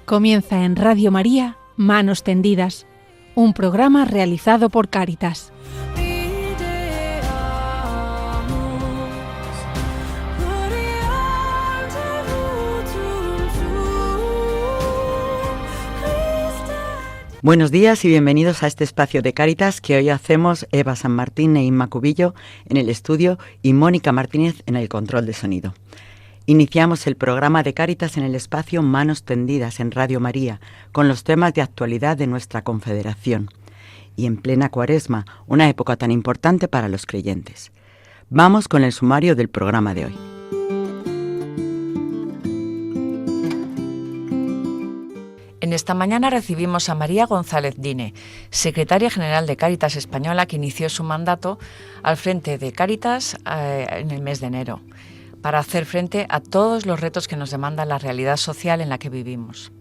Comienza en Radio María, Manos Tendidas, un programa realizado por Cáritas. Buenos días y bienvenidos a este espacio de Cáritas que hoy hacemos Eva San Martín e Inma Cubillo en el estudio y Mónica Martínez en el control de sonido. Iniciamos el programa de Cáritas en el espacio Manos Tendidas en Radio María con los temas de actualidad de nuestra confederación y en plena Cuaresma, una época tan importante para los creyentes. Vamos con el sumario del programa de hoy. En esta mañana recibimos a María González Dine, secretaria general de Cáritas Española, que inició su mandato al frente de Cáritas en el mes de enero, para hacer frente a todos los retos que nos demanda la realidad social en la que vivimos.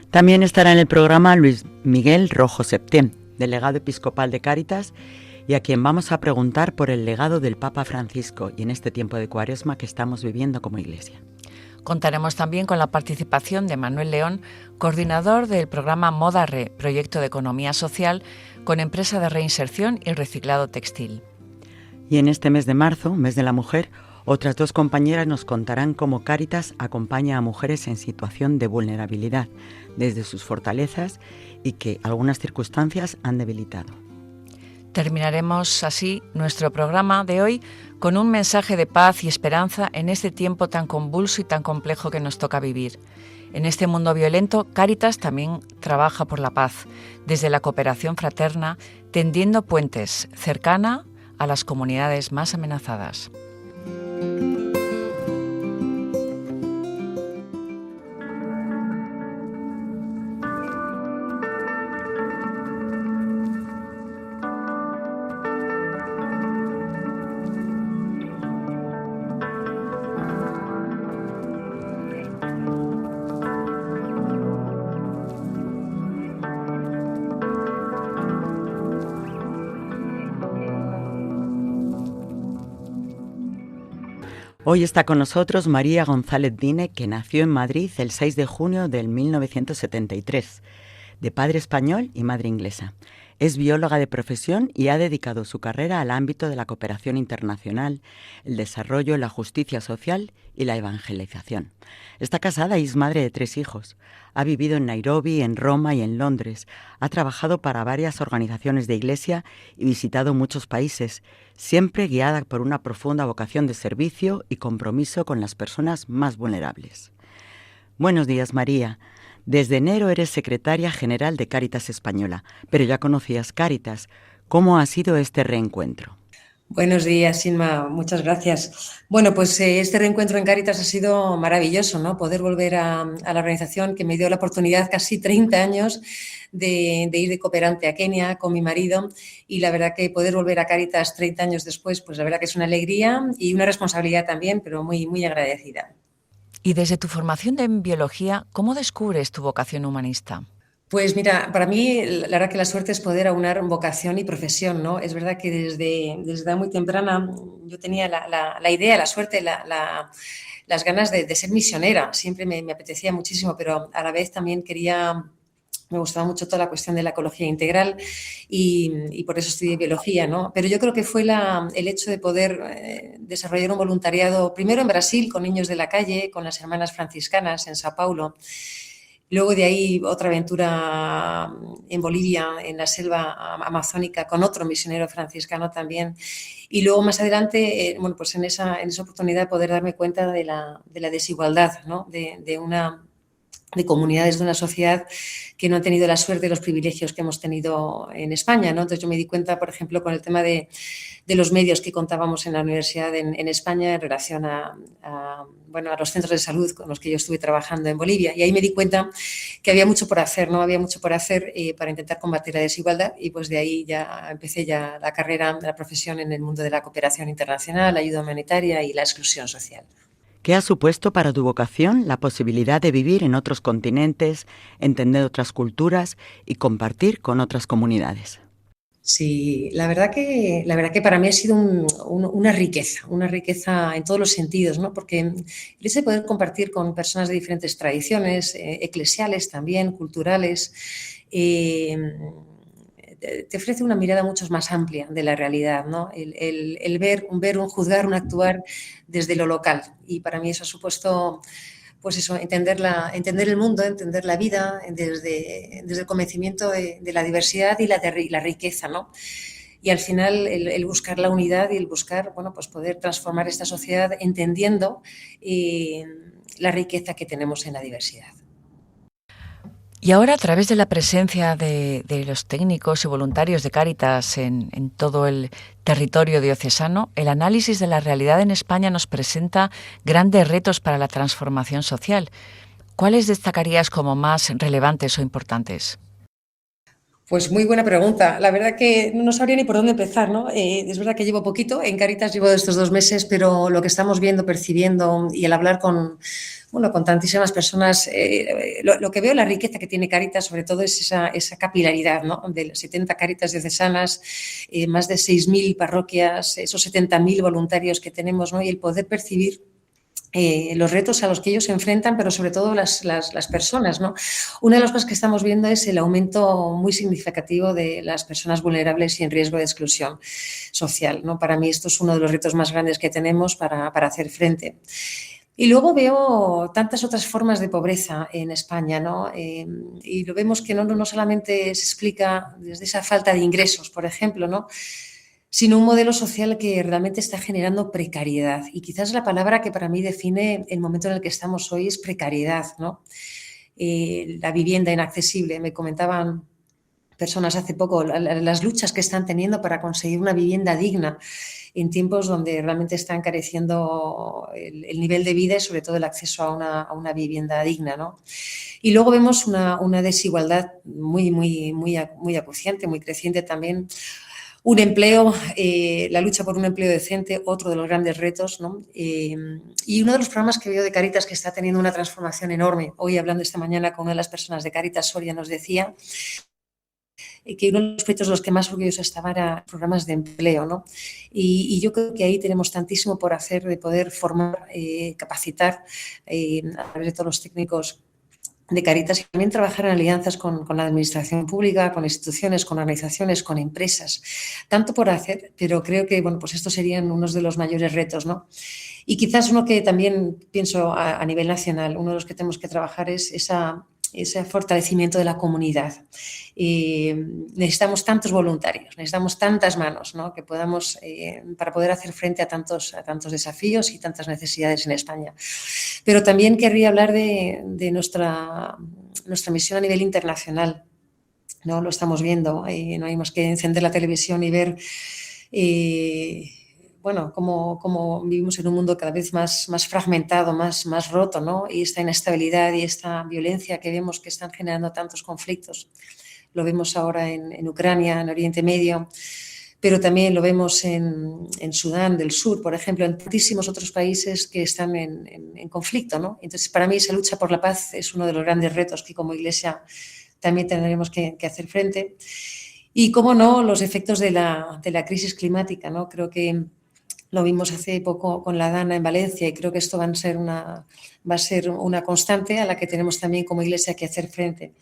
También estará en el programa Luis Miguel Rojo Septién, delegado episcopal de Cáritas, y a quien vamos a preguntar por el legado del Papa Francisco y en este tiempo de Cuaresma que estamos viviendo como Iglesia. Contaremos también con la participación de Manuel León, coordinador del programa Moda Re, proyecto de economía social con empresa de reinserción y reciclado textil. Y en este mes de marzo, mes de la mujer, otras dos compañeras nos contarán cómo Cáritas acompaña a mujeres en situación de vulnerabilidad, desde sus fortalezas y que algunas circunstancias han debilitado. Terminaremos así nuestro programa de hoy con un mensaje de paz y esperanza en este tiempo tan convulso y tan complejo que nos toca vivir. En este mundo violento, Cáritas también trabaja por la paz, desde la cooperación fraterna, tendiendo puentes cercana a las comunidades más amenazadas. Hoy está con nosotros María González Dine, que nació en Madrid el 6 de junio de 1973, de padre español y madre inglesa. Es bióloga de profesión y ha dedicado su carrera al ámbito de la cooperación internacional, el desarrollo, la justicia social y la evangelización. Está casada y es madre de 3 hijos. Ha vivido en Nairobi, en Roma y en Londres. Ha trabajado para varias organizaciones de iglesia y visitado muchos países, siempre guiada por una profunda vocación de servicio y compromiso con las personas más vulnerables. Buenos días, María. Desde enero eres secretaria general de Cáritas Española, pero ya conocías Cáritas. ¿Cómo ha sido este reencuentro? Buenos días, Inma. Muchas gracias. Bueno, pues este reencuentro en Cáritas ha sido maravilloso, ¿no? Poder volver a la organización que me dio la oportunidad casi 30 años de ir de cooperante a Kenia con mi marido, y la verdad que poder volver a Cáritas 30 años después, pues la verdad que es una alegría y una responsabilidad también, pero muy, muy agradecida. Y desde tu formación en biología, ¿cómo descubres tu vocación humanista? Pues mira, para mí la verdad que la suerte es poder aunar vocación y profesión, ¿no? Es verdad que desde edad muy temprana yo tenía la idea, la suerte, las ganas de ser misionera. Siempre me apetecía muchísimo, pero a la vez también me gustaba mucho toda la cuestión de la ecología integral y por eso estudié biología, ¿no? Pero yo creo que fue el hecho de poder desarrollar un voluntariado, primero en Brasil, con niños de la calle, con las hermanas franciscanas en Sao Paulo. Luego de ahí otra aventura en Bolivia, en la selva amazónica, con otro misionero franciscano también. Y luego más adelante, bueno, pues en esa oportunidad poder darme cuenta de la desigualdad, ¿no? de comunidades de una sociedad que no han tenido la suerte y los privilegios que hemos tenido en España, ¿no? Entonces yo me di cuenta, por ejemplo, con el tema de los medios que contábamos en la universidad en España en relación a los centros de salud con los que yo estuve trabajando en Bolivia, y ahí me di cuenta que había mucho por hacer, ¿no? Había mucho por hacer para intentar combatir la desigualdad, y pues de ahí ya empecé la carrera, la profesión en el mundo de la cooperación internacional, la ayuda humanitaria y la exclusión social. ¿Qué ha supuesto para tu vocación la posibilidad de vivir en otros continentes, entender otras culturas y compartir con otras comunidades? Sí, la verdad que para mí ha sido una riqueza en todos los sentidos, ¿no? Porque el hecho de poder compartir con personas de diferentes tradiciones, eclesiales también, culturales, eh, te ofrece una mirada mucho más amplia de la realidad, ¿no? El ver, un juzgar, un actuar desde lo local. Y para mí eso ha supuesto, pues eso, entender el mundo, entender la vida desde el convencimiento de la diversidad y la riqueza, ¿no? Y al final el buscar la unidad y el buscar, bueno, pues poder transformar esta sociedad entendiendo la riqueza que tenemos en la diversidad. Y ahora, a través de la presencia de los técnicos y voluntarios de Cáritas en todo el territorio diocesano, el análisis de la realidad en España nos presenta grandes retos para la transformación social. ¿Cuáles destacarías como más relevantes o importantes? Pues muy buena pregunta. La verdad que no sabría ni por dónde empezar, ¿no? Es verdad que llevo poquito, en Cáritas llevo estos 2 meses, pero lo que estamos viendo, percibiendo y al hablar con tantísimas personas, lo que veo, la riqueza que tiene Cáritas, sobre todo es esa capilaridad, ¿no? De las 70 Cáritas diocesanas, más de 6.000 parroquias, esos 70.000 voluntarios que tenemos, ¿no? Y el poder percibir los retos a los que ellos se enfrentan, pero sobre todo las personas, ¿no? Una de las cosas que estamos viendo es el aumento muy significativo de las personas vulnerables y en riesgo de exclusión social, ¿no? Para mí esto es uno de los retos más grandes que tenemos para hacer frente. Y luego veo tantas otras formas de pobreza en España, ¿no? Y lo vemos que no solamente se explica desde esa falta de ingresos, por ejemplo, ¿no? Sino un modelo social que realmente está generando precariedad. Y quizás la palabra que para mí define el momento en el que estamos hoy es precariedad, ¿no? La vivienda inaccesible. Me comentaban personas hace poco las luchas que están teniendo para conseguir una vivienda digna en tiempos donde realmente está encareciendo el nivel de vida y sobre todo el acceso a una vivienda digna, ¿no? Y luego vemos una desigualdad muy acuciante, muy creciente también. Un empleo, la lucha por un empleo decente, otro de los grandes retos, ¿no? Y uno de los programas que veo de Cáritas que está teniendo una transformación enorme. Hoy, hablando esta mañana con una de las personas de Cáritas Soria, nos decía que uno de los proyectos de los que más orgulloso estaba era programas de empleo, ¿no? Y yo creo que ahí tenemos tantísimo por hacer, de poder formar, capacitar a través de todos los técnicos de Cáritas y también trabajar en alianzas con la administración pública, con instituciones, con organizaciones, con empresas. Tanto por hacer, pero creo que pues estos serían unos de los mayores retos, ¿no? Y quizás uno que también pienso a nivel nacional, uno de los que tenemos que trabajar es ese fortalecimiento de la comunidad. Necesitamos tantos voluntarios, necesitamos tantas manos, ¿no? Que podamos, para poder hacer frente a tantos desafíos y tantas necesidades en España. Pero también querría hablar de nuestra misión a nivel internacional, ¿no? Lo estamos viendo, no hay más que encender la televisión y ver cómo vivimos en un mundo cada vez más fragmentado, más roto, ¿no? Y esta inestabilidad y esta violencia que vemos que están generando tantos conflictos. Lo vemos ahora en Ucrania, en Oriente Medio, pero también lo vemos en Sudán del Sur, por ejemplo, en tantísimos otros países que están en conflicto, ¿no? Entonces, para mí esa lucha por la paz es uno de los grandes retos que como Iglesia también tendremos que hacer frente. Y, cómo no, los efectos de la crisis climática, ¿no? Creo que lo vimos hace poco con la Dana en Valencia y creo que esto va a ser una constante a la que tenemos también como Iglesia que hacer frente.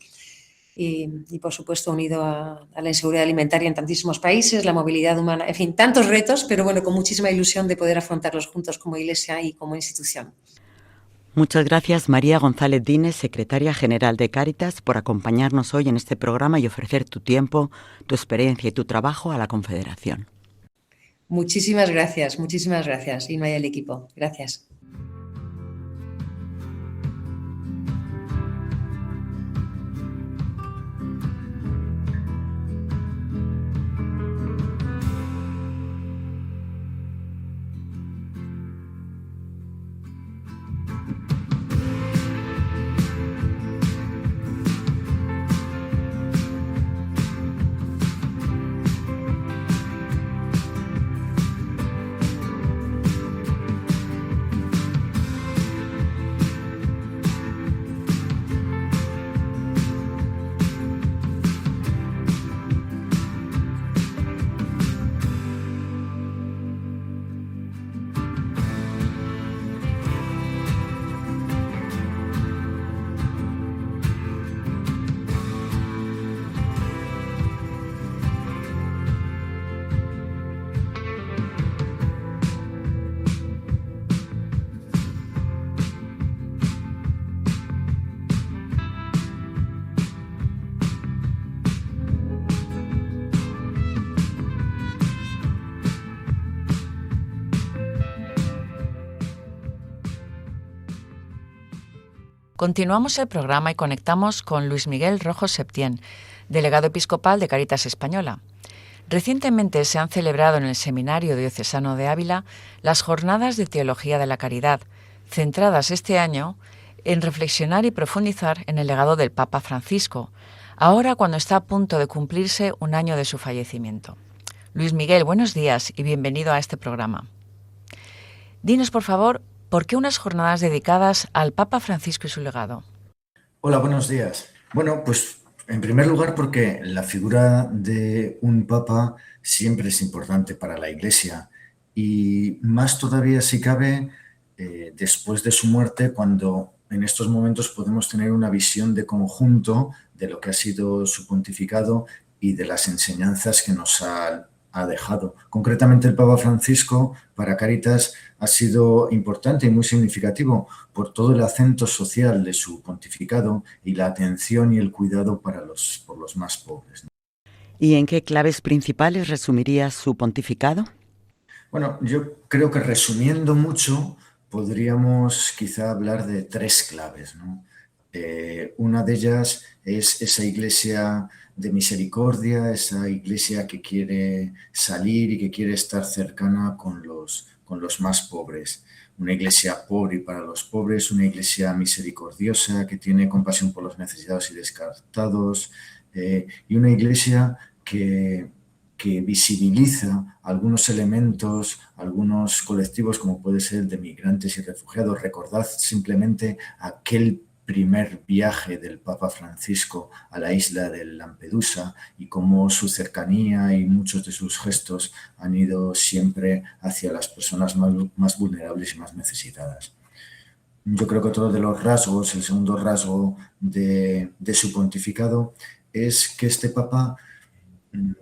Y por supuesto, unido a la inseguridad alimentaria en tantísimos países, la movilidad humana, en fin, tantos retos, pero bueno, con muchísima ilusión de poder afrontarlos juntos como Iglesia y como institución. Muchas gracias, María González Dine, secretaria general de Cáritas, por acompañarnos hoy en este programa y ofrecer tu tiempo, tu experiencia y tu trabajo a la Confederación. Muchísimas gracias, y no hay el equipo. Gracias. Continuamos el programa y conectamos con Luis Miguel Rojo Septién, delegado episcopal de Cáritas Española. Recientemente se han celebrado en el Seminario Diocesano de Ávila las Jornadas de Teología de la Caridad, centradas este año en reflexionar y profundizar en el legado del Papa Francisco, ahora cuando está a punto de cumplirse un año de su fallecimiento. Luis Miguel, buenos días y bienvenido a este programa. Dinos, por favor, ¿por qué unas jornadas dedicadas al Papa Francisco y su legado? Hola, buenos días. Bueno, pues en primer lugar porque la figura de un papa siempre es importante para la Iglesia y más todavía si cabe después de su muerte, cuando en estos momentos podemos tener una visión de conjunto de lo que ha sido su pontificado y de las enseñanzas que nos ha dejado. Concretamente el Papa Francisco para Cáritas ha sido importante y muy significativo por todo el acento social de su pontificado y la atención y el cuidado por los más pobres. ¿Y en qué claves principales resumirías su pontificado? Bueno, yo creo que resumiendo mucho podríamos quizá hablar de 3 claves, ¿no? Una de ellas es esa iglesia de misericordia, esa iglesia que quiere salir y que quiere estar cercana con los más pobres. Una iglesia pobre y para los pobres, una iglesia misericordiosa que tiene compasión por los necesitados y descartados, y una iglesia que visibiliza algunos elementos, algunos colectivos como puede ser el de migrantes y refugiados. Recordad simplemente aquel primer viaje del Papa Francisco a la isla de Lampedusa y cómo su cercanía y muchos de sus gestos han ido siempre hacia las personas más vulnerables y más necesitadas. Yo creo que otro de los rasgos, el segundo rasgo de su pontificado es que este Papa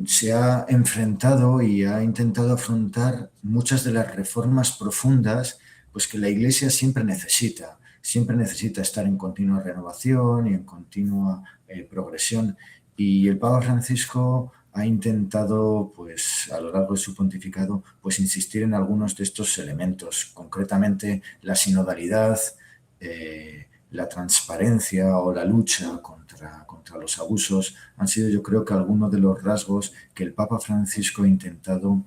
se ha enfrentado y ha intentado afrontar muchas de las reformas profundas pues que la Iglesia siempre necesita estar en continua renovación y en continua progresión. Y el Papa Francisco ha intentado, pues, a lo largo de su pontificado, pues, insistir en algunos de estos elementos, concretamente la sinodalidad, la transparencia o la lucha contra los abusos han sido, yo creo, que algunos de los rasgos que el Papa Francisco ha intentado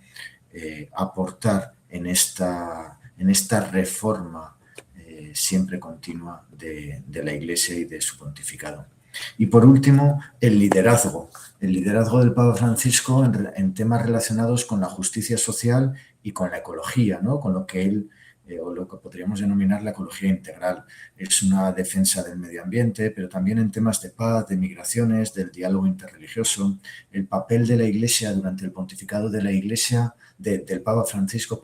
aportar en esta reforma siempre continua de la Iglesia y de su pontificado. Y por último, el liderazgo del Papa Francisco en temas relacionados con la justicia social y con la ecología, ¿no? Con lo que él o lo que podríamos denominar la ecología integral. Es una defensa del medio ambiente, pero también en temas de paz, de migraciones, del diálogo interreligioso. El papel de la Iglesia durante el pontificado de la Iglesia, del Papa Francisco,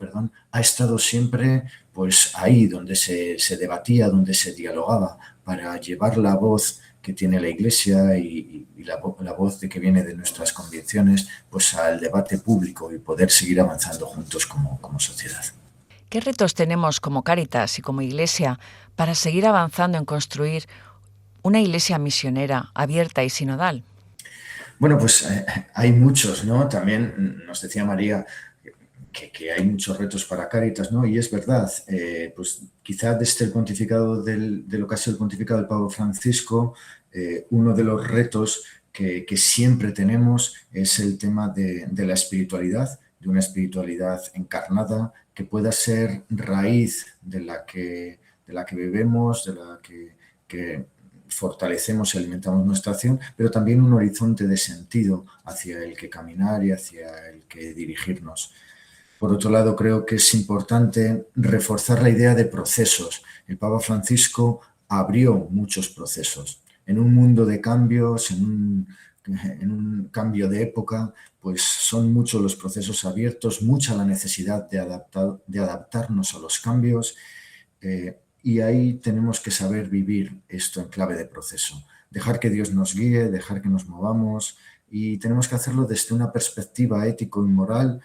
ha estado siempre pues, ahí donde se debatía, donde se dialogaba, para llevar la voz que tiene la Iglesia y la voz que viene de nuestras convicciones pues, al debate público y poder seguir avanzando juntos como sociedad. ¿Qué retos tenemos como Cáritas y como Iglesia para seguir avanzando en construir una Iglesia misionera, abierta y sinodal? Bueno, pues hay muchos, ¿no? También nos decía María que hay muchos retos para Cáritas, ¿no? Y es verdad, pues quizá desde el pontificado de lo que ha sido el pontificado del Papa Francisco, uno de los retos que siempre tenemos es el tema de la espiritualidad, de una espiritualidad encarnada que pueda ser raíz de la que bebemos, de la que fortalecemos y alimentamos nuestra acción, pero también un horizonte de sentido hacia el que caminar y hacia el que dirigirnos. Por otro lado, creo que es importante reforzar la idea de procesos. El Papa Francisco abrió muchos procesos. En un mundo de cambios, en un cambio de época, pues son muchos los procesos abiertos, mucha la necesidad de adaptarnos a los cambios y ahí tenemos que saber vivir esto en clave de proceso. Dejar que Dios nos guíe, dejar que nos movamos y tenemos que hacerlo desde una perspectiva ético y moral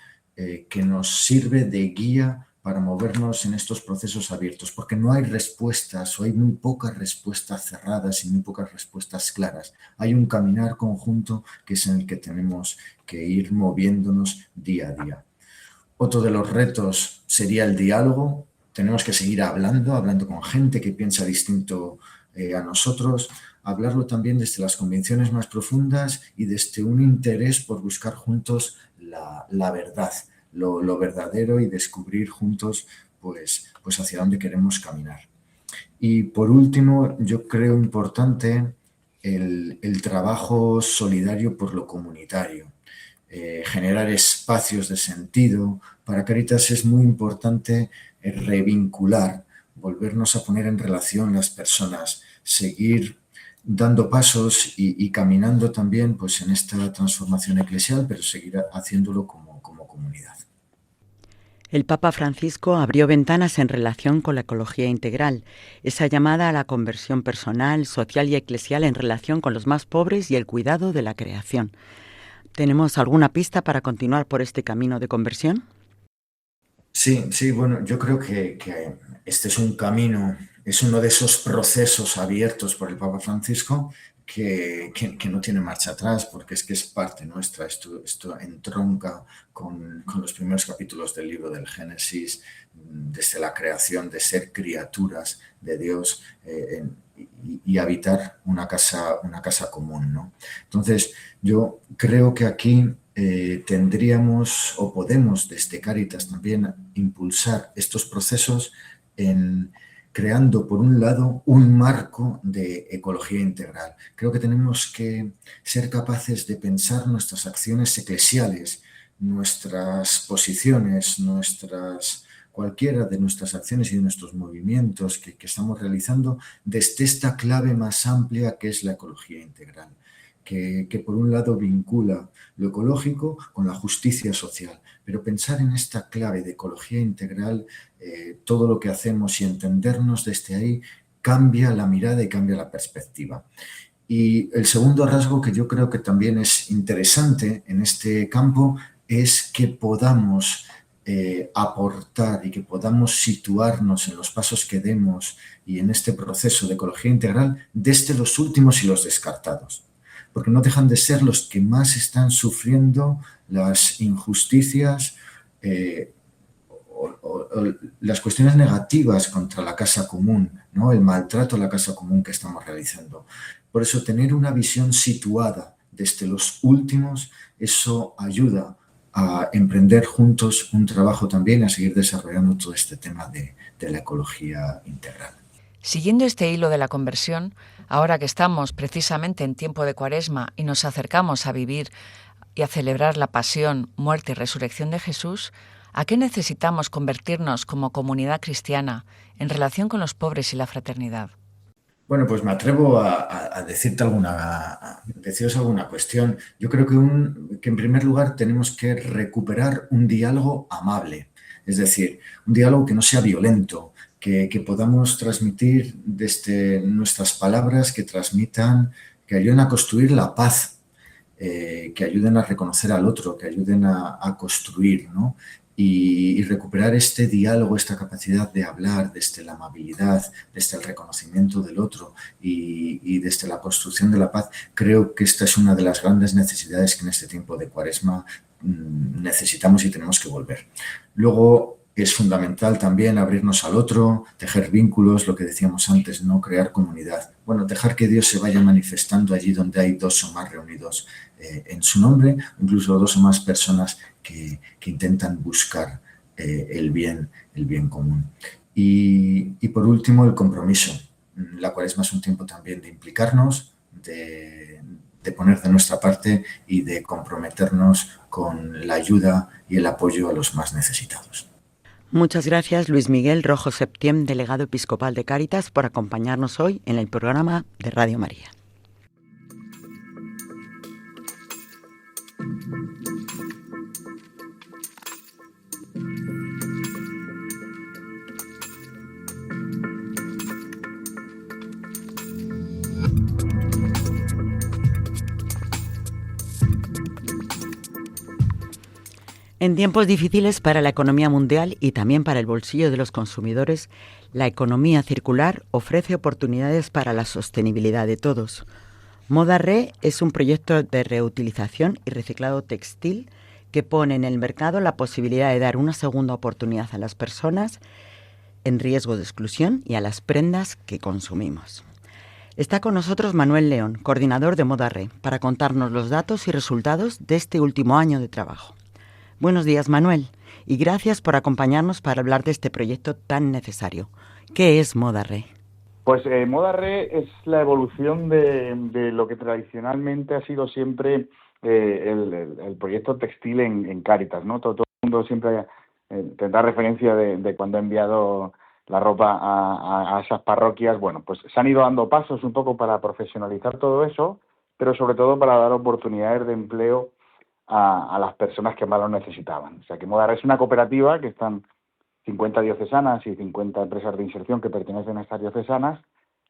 que nos sirve de guía para movernos en estos procesos abiertos, porque no hay respuestas o hay muy pocas respuestas cerradas y muy pocas respuestas claras. Hay un caminar conjunto que es en el que tenemos que ir moviéndonos día a día. Otro de los retos sería el diálogo. Tenemos que seguir hablando con gente que piensa distinto a nosotros hablarlo también desde las convicciones más profundas y desde un interés por buscar juntos la verdad, lo verdadero, y descubrir juntos pues hacia dónde queremos caminar. Y por último, yo creo importante el trabajo solidario por lo comunitario. Generar espacios de sentido. Para Cáritas es muy importante revincular, volvernos a poner en relación las personas, seguir dando pasos y caminando también pues, en esta transformación eclesial, pero seguir haciéndolo como comunidad. El Papa Francisco abrió ventanas en relación con la ecología integral, esa llamada a la conversión personal, social y eclesial en relación con los más pobres y el cuidado de la creación. ¿Tenemos alguna pista para continuar por este camino de conversión? Sí, bueno, yo creo que este es un camino, es uno de esos procesos abiertos por el Papa Francisco que no tiene marcha atrás, porque es que es parte nuestra. Esto entronca con los primeros capítulos del libro del Génesis, desde la creación, de ser criaturas de Dios y habitar una casa común, ¿no? Entonces, yo creo que aquí tendríamos o podemos desde Cáritas también impulsar estos procesos creando, por un lado, un marco de ecología integral. Creo que tenemos que ser capaces de pensar nuestras acciones eclesiales, nuestras posiciones, cualquiera de nuestras acciones y de nuestros movimientos que estamos realizando desde esta clave más amplia que es la ecología integral. Que por un lado vincula lo ecológico con la justicia social, pero pensar en esta clave de ecología integral, todo lo que hacemos y entendernos desde ahí cambia la mirada y cambia la perspectiva. Y el segundo rasgo que yo creo que también es interesante en este campo es que podamos aportar y que podamos situarnos en los pasos que demos y en este proceso de ecología integral desde los últimos y los descartados, porque no dejan de ser los que más están sufriendo las injusticias o las cuestiones negativas contra la casa común, ¿no? El maltrato a la casa común que estamos realizando. Por eso, tener una visión situada desde los últimos, eso ayuda a emprender juntos un trabajo también, a seguir desarrollando todo este tema de la ecología integral. Siguiendo este hilo de la conversión, ahora que estamos precisamente en tiempo de Cuaresma y nos acercamos a vivir y a celebrar la pasión, muerte y resurrección de Jesús, ¿a qué necesitamos convertirnos como comunidad cristiana en relación con los pobres y la fraternidad? Bueno, pues me atrevo a deciros alguna cuestión. Yo creo que en primer lugar tenemos que recuperar un diálogo amable, es decir, un diálogo que no sea violento, que podamos transmitir desde nuestras palabras, que ayuden a construir la paz, que ayuden a reconocer al otro, que ayuden a construir, ¿no? Y recuperar este diálogo, esta capacidad de hablar desde la amabilidad, desde el reconocimiento del otro y desde la construcción de la paz. Creo que esta es una de las grandes necesidades que en este tiempo de Cuaresma necesitamos y tenemos que volver. Luego, es fundamental también abrirnos al otro, tejer vínculos, lo que decíamos antes, no crear comunidad. Bueno, dejar que Dios se vaya manifestando allí donde hay dos o más reunidos en su nombre, incluso dos o más personas que intentan buscar el bien común. Y por último, el compromiso. La Cuaresma es un tiempo también de implicarnos, de poner de nuestra parte y de comprometernos con la ayuda y el apoyo a los más necesitados. Muchas gracias, Luis Miguel Rojo Septién, delegado episcopal de Cáritas, por acompañarnos hoy en el programa de Radio María. En tiempos difíciles para la economía mundial y también para el bolsillo de los consumidores, la economía circular ofrece oportunidades para la sostenibilidad de todos. Moda Re es un proyecto de reutilización y reciclado textil que pone en el mercado la posibilidad de dar una segunda oportunidad a las personas en riesgo de exclusión y a las prendas que consumimos. Está con nosotros Manuel León, coordinador de Moda Re, para contarnos los datos y resultados de este último año de trabajo. Buenos días, Manuel, y gracias por acompañarnos para hablar de este proyecto tan necesario. ¿Qué es Moda Re? Pues Moda Re es la evolución de lo que tradicionalmente ha sido siempre el proyecto textil en Cáritas, ¿no? Todo el mundo siempre tendrá referencia de cuando ha enviado la ropa a esas parroquias. Bueno, pues se han ido dando pasos un poco para profesionalizar todo eso, pero sobre todo para dar oportunidades de empleo a las personas que más lo necesitaban. O sea, que Moda Re es una cooperativa que están 50 diocesanas y 50 empresas de inserción que pertenecen a estas diocesanas,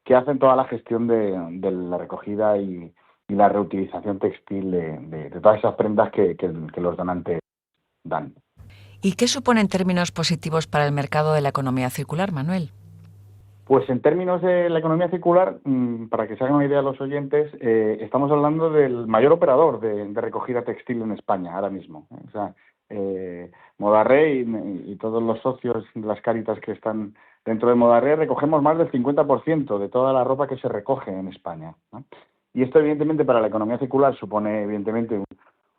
que hacen toda la gestión de la recogida y la reutilización textil de todas esas prendas que los donantes dan. ¿Y qué supone en términos positivos para el mercado de la economía circular, Manuel? Pues en términos de la economía circular, para que se hagan una idea los oyentes, estamos hablando del mayor operador de recogida textil en España ahora mismo. O sea, Moda Re y todos los socios de las Cáritas que están dentro de Moda Re recogemos más del 50% de toda la ropa que se recoge en España, ¿no? Y esto evidentemente para la economía circular supone evidentemente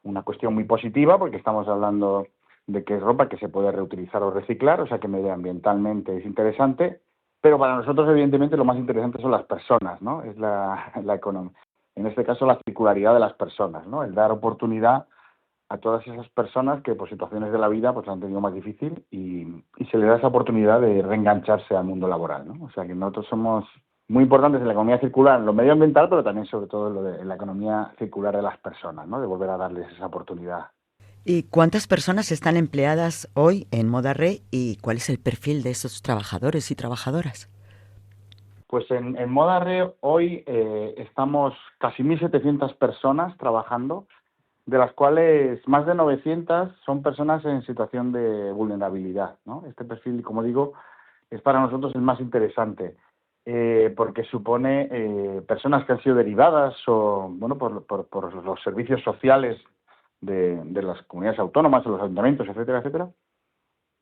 una cuestión muy positiva, porque estamos hablando de que es ropa que se puede reutilizar o reciclar, o sea que medioambientalmente es interesante, pero para nosotros evidentemente lo más interesante son las personas, ¿no? Es la economía, en este caso la circularidad de las personas, ¿no? El dar oportunidad a todas esas personas que por situaciones de la vida pues han tenido más difícil y se les da esa oportunidad de reengancharse al mundo laboral, ¿no? O sea que nosotros somos muy importantes en la economía circular, en lo medioambiental, pero también sobre todo en la economía circular de las personas, ¿no? De volver a darles esa oportunidad. ¿Y cuántas personas están empleadas hoy en Moda Re y cuál es el perfil de esos trabajadores y trabajadoras? Pues en Moda Re hoy estamos casi 1.700 personas trabajando, de las cuales más de 900 son personas en situación de vulnerabilidad, ¿no? Este perfil, como digo, es para nosotros el más interesante, porque supone personas que han sido derivadas o, bueno, por los servicios sociales de las comunidades autónomas, de los ayuntamientos, etcétera, etcétera,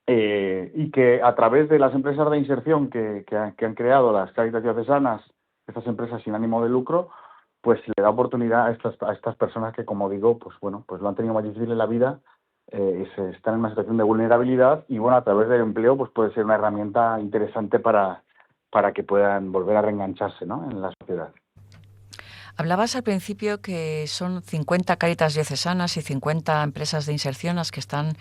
y que a través de las empresas de inserción que han creado las Cáritas diocesanas, estas empresas sin ánimo de lucro, pues le da oportunidad a estas personas que, como digo, pues bueno, pues lo han tenido más difícil en la vida, están en una situación de vulnerabilidad y, bueno, a través del empleo pues puede ser una herramienta interesante para que puedan volver a reengancharse, ¿no?, en la sociedad. Hablabas al principio que son 50 Cáritas diocesanas y 50 empresas de inserción las que están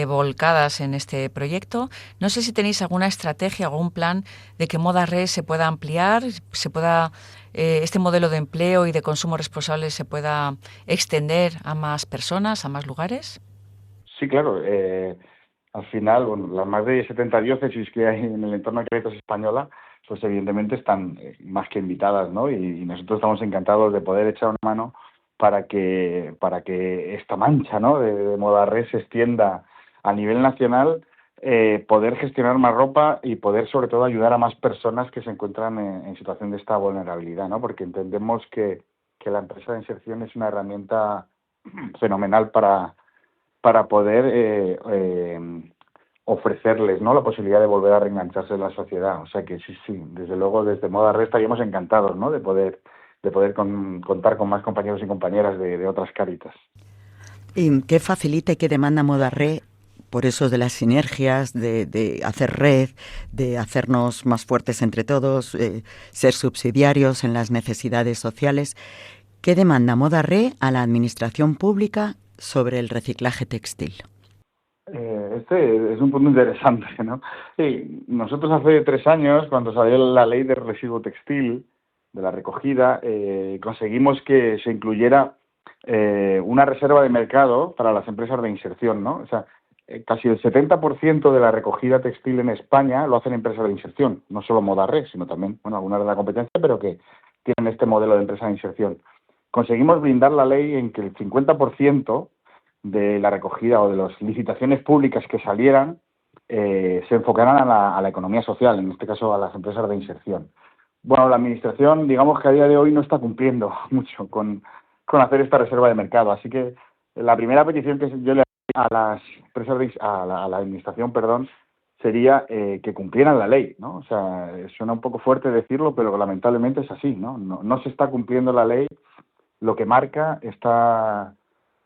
volcadas en este proyecto. No sé si tenéis alguna estrategia o algún plan de que Moda Re se pueda ampliar, este modelo de empleo y de consumo responsable se pueda extender a más personas, a más lugares. Sí, claro. Al final, bueno, las más de 70 diócesis que hay en el entorno de Cáritas española, pues evidentemente están más que invitadas, ¿no? Y nosotros estamos encantados de poder echar una mano para que esta mancha, ¿no?, de Moda Re se extienda a nivel nacional, poder gestionar más ropa y poder sobre todo ayudar a más personas que se encuentran en situación de esta vulnerabilidad, ¿no? Porque entendemos que la empresa de inserción es una herramienta fenomenal para poder ofrecerles, ¿no?, la posibilidad de volver a reengancharse en la sociedad. O sea que sí, desde luego desde Moda Re estaríamos encantados, ¿no?, de poder contar con más compañeros y compañeras de otras Cáritas. ¿Y qué facilita y qué demanda Moda Re por eso de las sinergias, de hacer red, de hacernos más fuertes entre todos, ser subsidiarios en las necesidades sociales? ¿Qué demanda Moda Re a la administración pública sobre el reciclaje textil? Este es un punto interesante, ¿no? Sí, nosotros hace 3 años, cuando salió la ley de residuo textil, de la recogida, conseguimos que se incluyera una reserva de mercado para las empresas de inserción, ¿no? O sea, casi el 70% de la recogida textil en España lo hacen empresas de inserción, no solo Moda Re, sino también, bueno, algunas de la competencia, pero que tienen este modelo de empresa de inserción. Conseguimos blindar la ley en que el 50% de la recogida o de las licitaciones públicas que salieran se enfocaran a la economía social, en este caso a las empresas de inserción. Bueno, la administración, digamos que a día de hoy no está cumpliendo mucho con hacer esta reserva de mercado, así que la primera petición que yo le haría a las empresas a la administración, sería que cumplieran la ley, ¿no? O sea, suena un poco fuerte decirlo, pero lamentablemente es así, ¿no? No se está cumpliendo la ley, lo que marca esta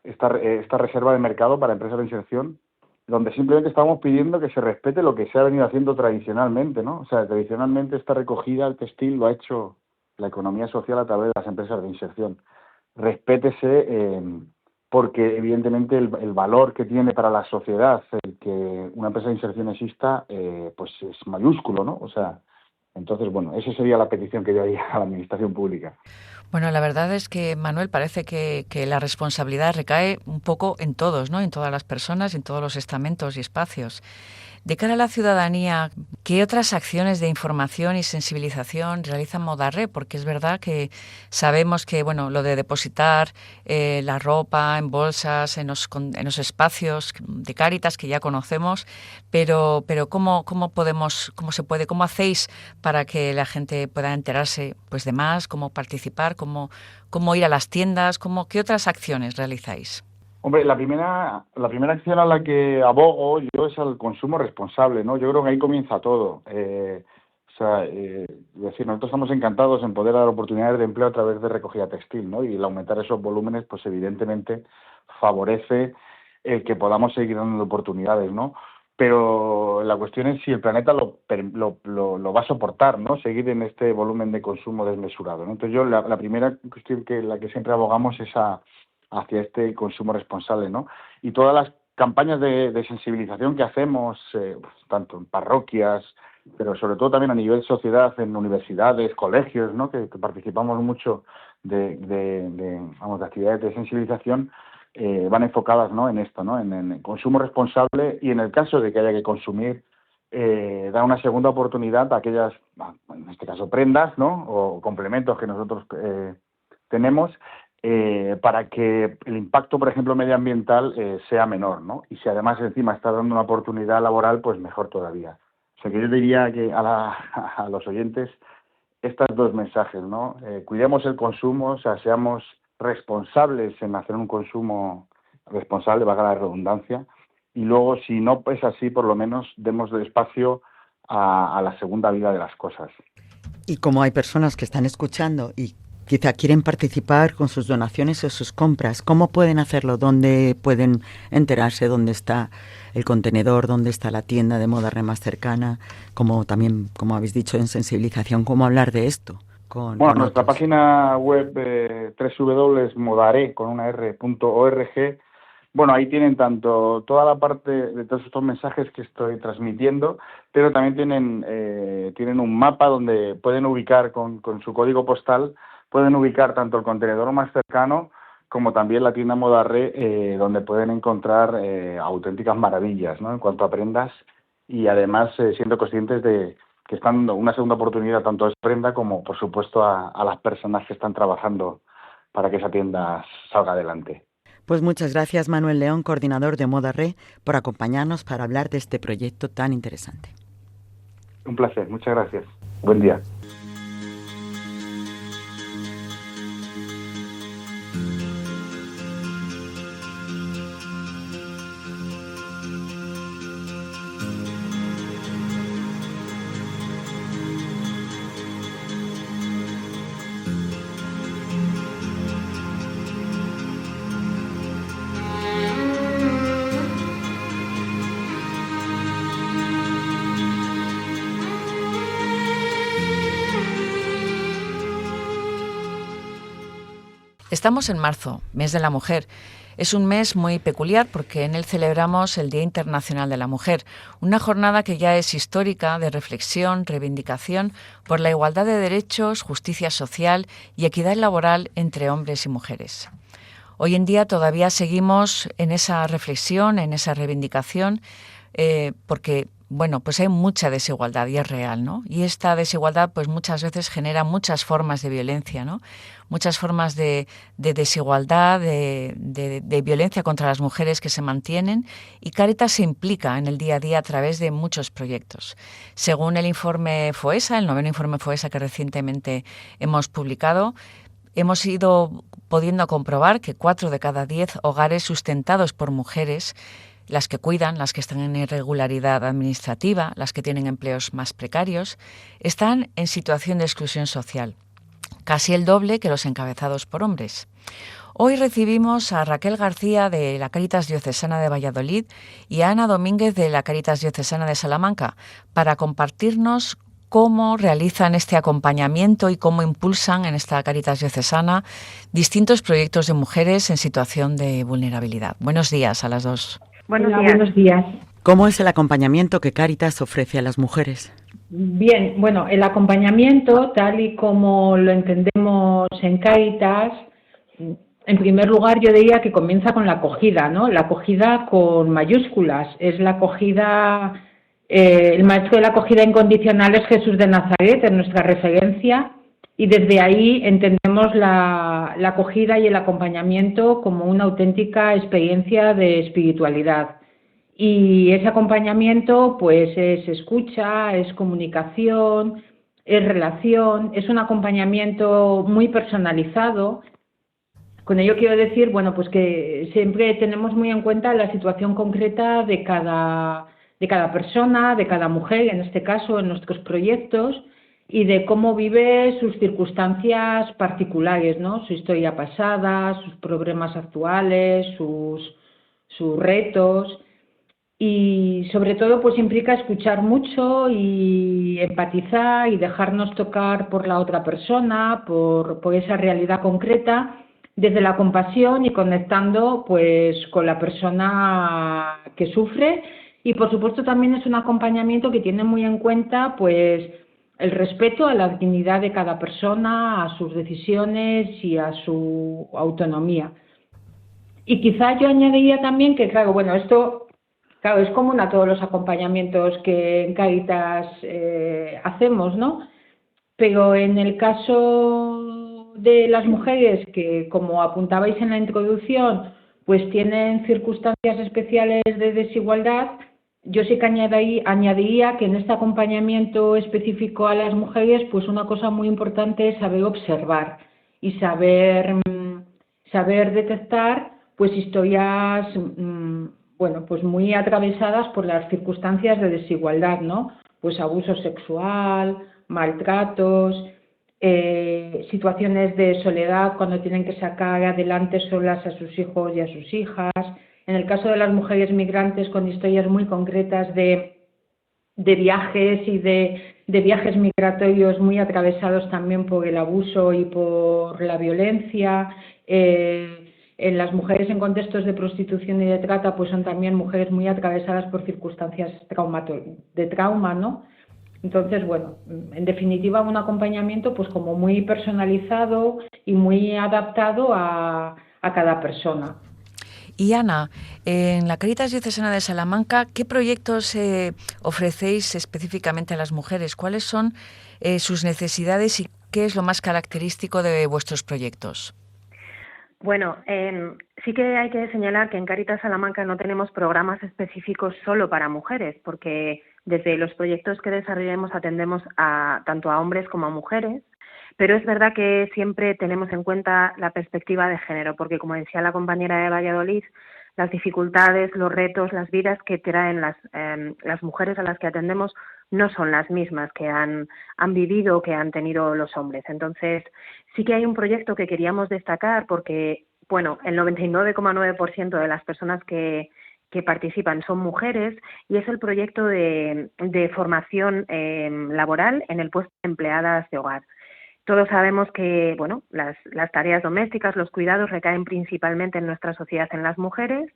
reserva de mercado para empresas de inserción, donde simplemente estamos pidiendo que se respete lo que se ha venido haciendo tradicionalmente, ¿no? O sea, tradicionalmente esta recogida del textil lo ha hecho la economía social a través de las empresas de inserción. Respétese porque evidentemente el valor que tiene para la sociedad el que una empresa de inserción exista, pues es mayúsculo, ¿no? O sea, entonces, bueno, esa sería la petición que yo haría a la administración pública. Bueno, la verdad es que, Manuel, parece que la responsabilidad recae un poco en todos, ¿no? En todas las personas, en todos los estamentos y espacios. De cara a la ciudadanía, ¿qué otras acciones de información y sensibilización realiza Modarre? Porque es verdad que sabemos que, bueno, lo de depositar la ropa en bolsas, en los espacios de Cáritas que ya conocemos, pero ¿cómo hacéis para que la gente pueda enterarse pues de más, cómo participar, cómo ir a las tiendas, qué otras acciones realizáis? Hombre, la primera acción a la que abogo yo es al consumo responsable, ¿no? Yo creo que ahí comienza todo. Es decir, nosotros estamos encantados en poder dar oportunidades de empleo a través de recogida textil, ¿no? Y el aumentar esos volúmenes, pues evidentemente favorece el que podamos seguir dando oportunidades, ¿no? Pero la cuestión es si el planeta lo va a soportar, ¿no? Seguir en este volumen de consumo desmesurado, ¿no? Entonces yo la primera cuestión la que siempre abogamos es hacia este consumo responsable, ¿no? Y todas las campañas de sensibilización que hacemos, tanto en parroquias, pero sobre todo también a nivel sociedad, en universidades, colegios, ¿no? Que participamos mucho de actividades de sensibilización, van enfocadas, ¿no? En esto, ¿no? En el consumo responsable, y en el caso de que haya que consumir, da una segunda oportunidad a aquellas, en este caso, prendas, ¿no? O complementos que nosotros tenemos, para que el impacto, por ejemplo, medioambiental sea menor, ¿no? Y si además encima está dando una oportunidad laboral, pues mejor todavía. O sea que yo diría que a los oyentes estos dos mensajes, ¿no? Cuidemos el consumo, o sea, seamos responsables en hacer un consumo responsable, valga la redundancia, y luego, si no es así, por lo menos demos espacio a la segunda vida de las cosas. Y como hay personas que están escuchando y quizá quieren participar con sus donaciones o sus compras, ¿cómo pueden hacerlo? ¿Dónde pueden enterarse? ¿Dónde está el contenedor? ¿Dónde está la tienda de Modarre más cercana? Como también, como habéis dicho, en sensibilización, ¿cómo hablar de esto? Nuestra página web, www.modarre.org. Bueno, ahí tienen tanto toda la parte de todos estos mensajes que estoy transmitiendo, pero también tienen un mapa donde pueden ubicar con su código postal. Pueden ubicar tanto el contenedor más cercano como también la tienda Modarre, donde pueden encontrar auténticas maravillas, ¿no? En cuanto a prendas, y además siendo conscientes de que están dando una segunda oportunidad tanto a esa prenda como, por supuesto, a las personas que están trabajando para que esa tienda salga adelante. Pues muchas gracias, Manuel León, coordinador de Modarre, por acompañarnos para hablar de este proyecto tan interesante. Un placer, muchas gracias. Buen día. Estamos en marzo, mes de la mujer. Es un mes muy peculiar porque en él celebramos el Día Internacional de la Mujer, una jornada que ya es histórica de reflexión, reivindicación por la igualdad de derechos, justicia social y equidad laboral entre hombres y mujeres. Hoy en día todavía seguimos en esa reflexión, en esa reivindicación, porque pues hay mucha desigualdad y es real, ¿no? Y esta desigualdad pues muchas veces genera muchas formas de violencia, ¿no? Muchas formas de desigualdad, de violencia contra las mujeres que se mantienen, y Cáritas se implica en el día a día a través de muchos proyectos. Según el informe FOESA, el 9º informe FOESA que recientemente hemos publicado, hemos ido pudiendo comprobar que 4 de cada 10 hogares sustentados por mujeres las que cuidan, las que están en irregularidad administrativa, las que tienen empleos más precarios, están en situación de exclusión social, casi el doble que los encabezados por hombres. Hoy recibimos a Raquel García de la Cáritas Diocesana de Valladolid y a Ana Domínguez de la Cáritas Diocesana de Salamanca para compartirnos cómo realizan este acompañamiento y cómo impulsan en esta Cáritas Diocesana distintos proyectos de mujeres en situación de vulnerabilidad. Buenos días a las dos. Buenos días. ¿Cómo es el acompañamiento que Cáritas ofrece a las mujeres? Bien, bueno, el acompañamiento, tal y como lo entendemos en Cáritas, en primer lugar yo diría que comienza con la acogida, ¿no? La acogida con mayúsculas, es la acogida, el maestro de la acogida incondicional es Jesús de Nazaret, es nuestra referencia, y desde ahí entendemos la acogida y el acompañamiento como una auténtica experiencia de espiritualidad. Y ese acompañamiento pues es escucha, es comunicación, es relación, es un acompañamiento muy personalizado. Con ello quiero decir, bueno, pues que siempre tenemos muy en cuenta la situación concreta de cada persona, de cada mujer, en este caso, en nuestros proyectos, y de cómo vive sus circunstancias particulares, ¿no? Su historia pasada, sus problemas actuales, sus retos. Y sobre todo pues implica escuchar mucho y empatizar y dejarnos tocar por la otra persona, por esa realidad concreta, desde la compasión y conectando pues con la persona que sufre. Y por supuesto también es un acompañamiento que tiene muy en cuenta pues el respeto a la dignidad de cada persona, a sus decisiones y a su autonomía. Y quizá yo añadiría también que, claro, bueno, esto es común a todos los acompañamientos que en Cáritas hacemos, ¿no? Pero en el caso de las mujeres que, como apuntabais en la introducción, pues tienen circunstancias especiales de desigualdad, yo sí que añadiría que en este acompañamiento específico a las mujeres, pues una cosa muy importante es saber observar y saber detectar pues historias bueno, pues muy atravesadas por las circunstancias de desigualdad, ¿no? Pues abuso sexual, maltratos, situaciones de soledad cuando tienen que sacar adelante solas a sus hijos y a sus hijas. En el caso de las mujeres migrantes, con historias muy concretas de viajes y de viajes migratorios muy atravesados también por el abuso y por la violencia. En las mujeres en contextos de prostitución y de trata, pues son también mujeres muy atravesadas por circunstancias de trauma, ¿no? Entonces, bueno, en definitiva, un acompañamiento pues como muy personalizado y muy adaptado a cada persona. Y Ana, en la Cáritas Diocesana de Salamanca, ¿qué proyectos ofrecéis específicamente a las mujeres? ¿Cuáles son sus necesidades y qué es lo más característico de vuestros proyectos? Bueno, sí que hay que señalar que en Cáritas Salamanca no tenemos programas específicos solo para mujeres, porque desde los proyectos que desarrollamos atendemos tanto a hombres como a mujeres, pero es verdad que siempre tenemos en cuenta la perspectiva de género, porque como decía la compañera de Valladolid, las dificultades, los retos, las vidas que traen las mujeres a las que atendemos no son las mismas que han vivido o que han tenido los hombres. Entonces, sí que hay un proyecto que queríamos destacar porque, bueno, el 99,9% de las personas que participan son mujeres y es el proyecto de formación laboral en el puesto de empleadas de hogar. Todos sabemos que, bueno, las tareas domésticas, los cuidados recaen principalmente en nuestra sociedad en las mujeres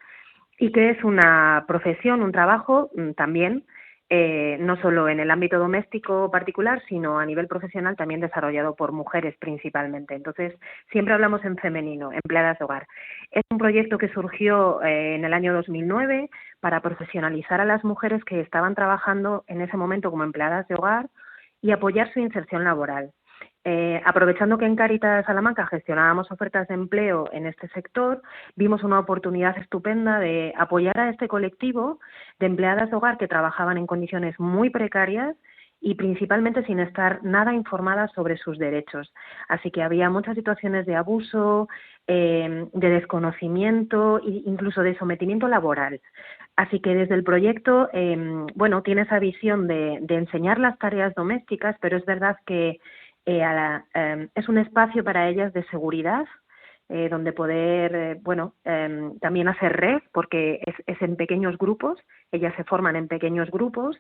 y que es una profesión, un trabajo también, no solo en el ámbito doméstico particular, sino a nivel profesional también desarrollado por mujeres principalmente. Entonces, siempre hablamos en femenino, empleadas de hogar. Es un proyecto que surgió en el año 2009 para profesionalizar a las mujeres que estaban trabajando en ese momento como empleadas de hogar y apoyar su inserción laboral. Aprovechando que en Cáritas Salamanca gestionábamos ofertas de empleo en este sector, vimos una oportunidad estupenda de apoyar a este colectivo de empleadas de hogar que trabajaban en condiciones muy precarias y principalmente sin estar nada informadas sobre sus derechos. Así que había muchas situaciones de abuso, de desconocimiento e incluso de sometimiento laboral. Así que desde el proyecto, tiene esa visión de enseñar las tareas domésticas, pero es verdad que es un espacio para ellas de seguridad, donde poder, también hacer red, porque es en pequeños grupos, ellas se forman en pequeños grupos,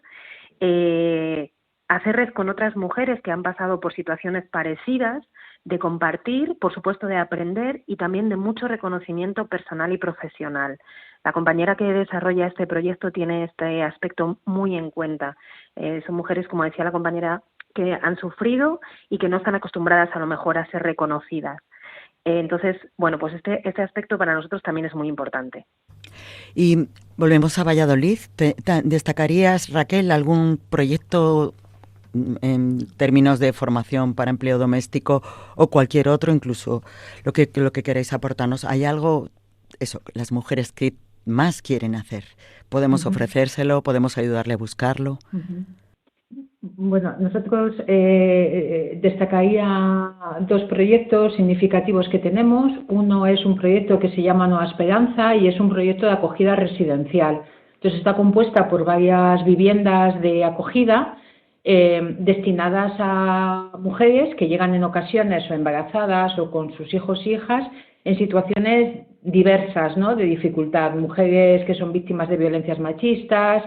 hacer red con otras mujeres que han pasado por situaciones parecidas, de compartir, por supuesto de aprender y también de mucho reconocimiento personal y profesional. La compañera que desarrolla este proyecto tiene este aspecto muy en cuenta. Son mujeres, como decía la compañera, que han sufrido y que no están acostumbradas a lo mejor a ser reconocidas. Entonces, pues este aspecto para nosotros también es muy importante. Y volvemos a Valladolid. ¿Destacarías, Raquel, algún proyecto en términos de formación para empleo doméstico o cualquier otro, incluso lo que queráis aportarnos? ¿Hay algo, las mujeres que más quieren hacer? ¿Podemos ofrecérselo? ¿Podemos ayudarle a buscarlo? Bueno, nosotros destacaría 2 proyectos significativos que tenemos. Uno es un proyecto que se llama Nueva Esperanza y es un proyecto de acogida residencial. Entonces está compuesta por varias viviendas de acogida destinadas a mujeres que llegan en ocasiones o embarazadas o con sus hijos e hijas en situaciones diversas, ¿no?, de dificultad. Mujeres que son víctimas de violencias machistas,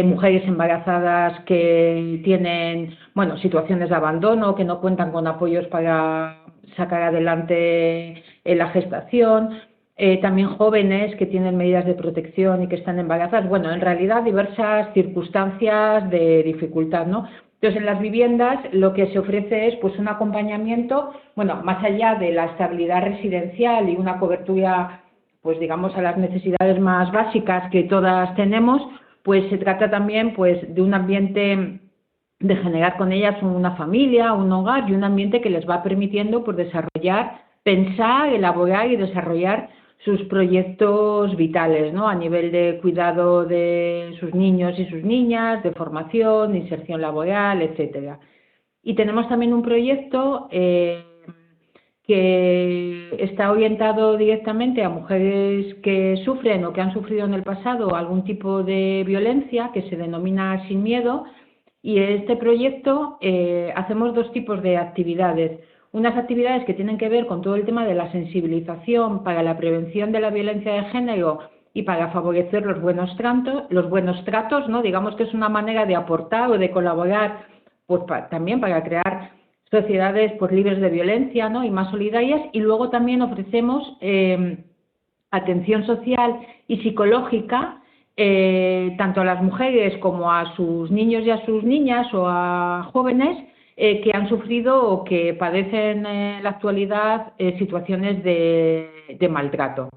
mujeres embarazadas que tienen situaciones de abandono, que no cuentan con apoyos para sacar adelante la gestación, también jóvenes que tienen medidas de protección y que están embarazadas. En realidad diversas circunstancias de dificultad, ¿no? Entonces, en las viviendas lo que se ofrece es un acompañamiento, más allá de la estabilidad residencial y una cobertura, a las necesidades más básicas que todas tenemos, se trata también de un ambiente de generar con ellas una familia, un hogar y un ambiente que les va permitiendo desarrollar, pensar, elaborar y desarrollar sus proyectos vitales, ¿no?, a nivel de cuidado de sus niños y sus niñas, de formación, de inserción laboral, etcétera. Y tenemos también un proyecto que está orientado directamente a mujeres que sufren o que han sufrido en el pasado algún tipo de violencia, que se denomina Sin Miedo, y en este proyecto hacemos 2 tipos de actividades. Unas actividades que tienen que ver con todo el tema de la sensibilización para la prevención de la violencia de género y para favorecer los buenos tratos, ¿no? Digamos que es una manera de aportar o de colaborar también para crear sociedades libres de violencia, ¿no?, y más solidarias. Y luego también ofrecemos atención social y psicológica tanto a las mujeres como a sus niños y a sus niñas o a jóvenes que han sufrido o que padecen en la actualidad situaciones de maltrato.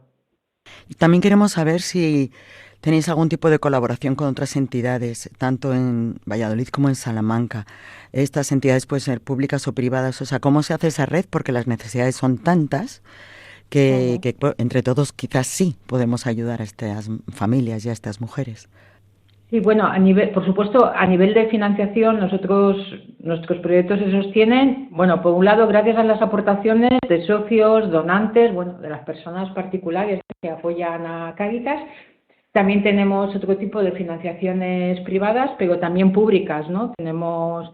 También queremos saber si tenéis algún tipo de colaboración con otras entidades, tanto en Valladolid como en Salamanca. Estas entidades pueden ser públicas o privadas. O sea, ¿cómo se hace esa red? Porque las necesidades son tantas que entre todos quizás sí podemos ayudar a estas familias y a estas mujeres. Sí, por supuesto, a nivel de financiación, nuestros proyectos se sostienen, por un lado, gracias a las aportaciones de socios, donantes, de las personas particulares que apoyan a Cáritas. También tenemos otro tipo de financiaciones privadas, pero también públicas, ¿no? Tenemos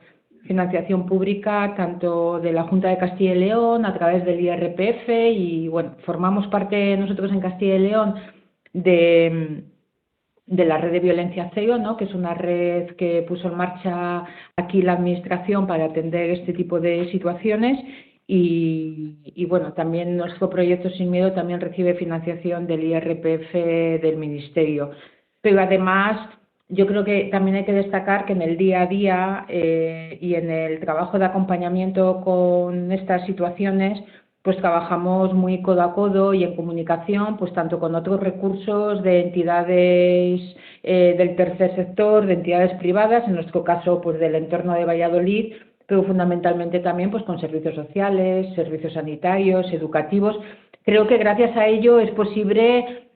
financiación pública tanto de la Junta de Castilla y León a través del IRPF y, formamos parte nosotros en Castilla y León de la red de violencia cero, ¿no?, que es una red que puso en marcha aquí la Administración para atender este tipo de situaciones y también nuestro proyecto Sin Miedo también recibe financiación del IRPF del Ministerio. Pero además yo creo que también hay que destacar que en el día a día y en el trabajo de acompañamiento con estas situaciones trabajamos muy codo a codo y en comunicación, tanto con otros recursos de entidades del tercer sector, de entidades privadas, en nuestro caso del entorno de Valladolid, pero fundamentalmente también con servicios sociales, servicios sanitarios, educativos. Creo que gracias a ello es posible